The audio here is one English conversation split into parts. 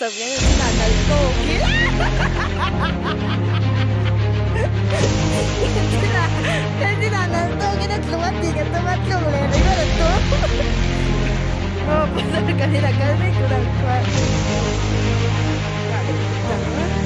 Sabihan na sinanal ko. Yan sinanal to. Ginaglumat, di ka tumatlong. Lere ko na to. Oh, pasal kanina kami ko lang pa. Galit kita nga.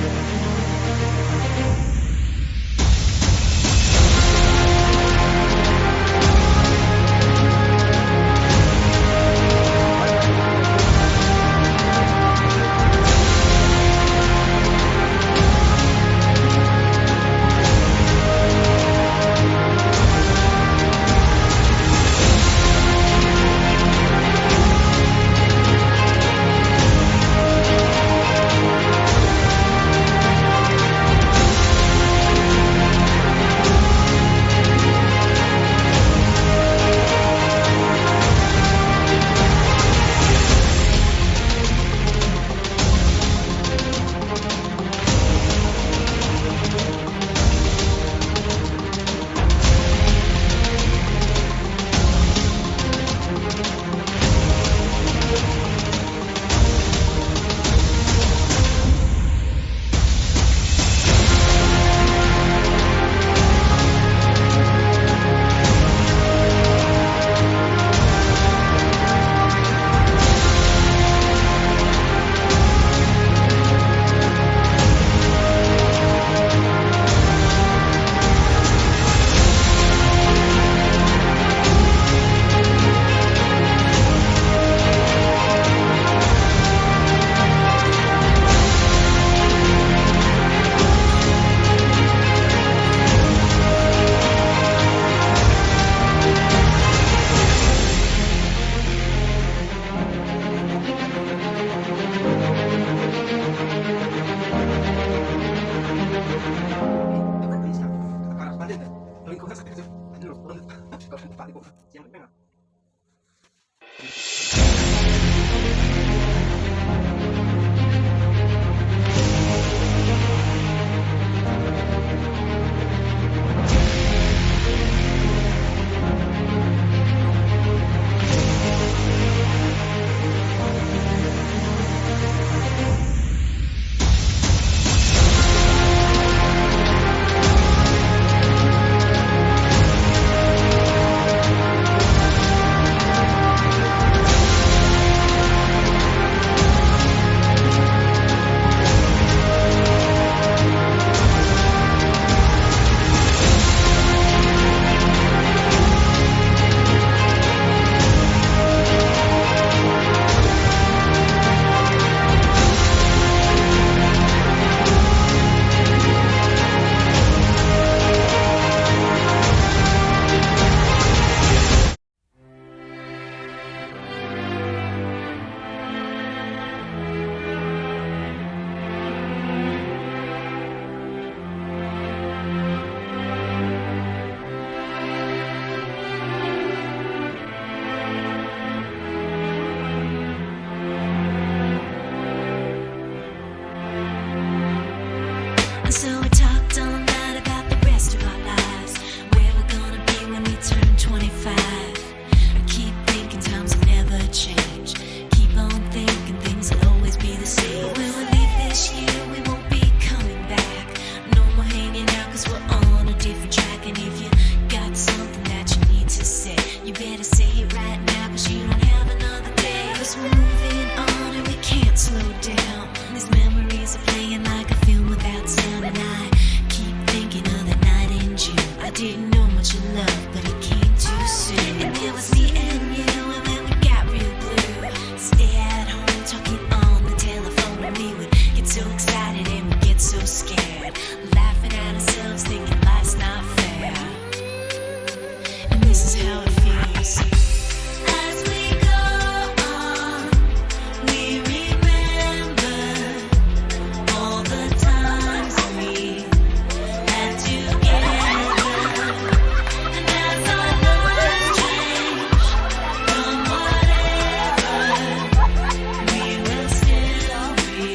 So we talked all night about the rest of our lives, where we're gonna be when we turn 25. I keep thinking times will never change. Keep on thinking things will always be the same. But when we leave this year, we won't be coming back. No more hanging out cause we're on a different track. And if you got something that you need to say, you better say it right now cause you don't have another day. Cause we're moving on and we can't slow down. These memories are playing like a film without sound. And I keep thinking of the night in June. I didn't know much of love, but it came too soon. And it was me and you, and then we got real blue. Stay at home, talking on the telephone. And we would get so excited and we'd get so scared, laughing at ourselves, thinking life's not fair. And this is how it feels. As we go on, we remember all the times we had together. And as our lives change from whatever, we will still be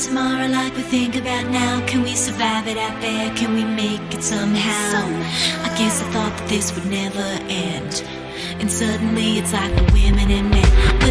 tomorrow like we think about now? Can we survive it out there? Can we make it somehow? I guess I thought that this would never end, and suddenly it's like the women and men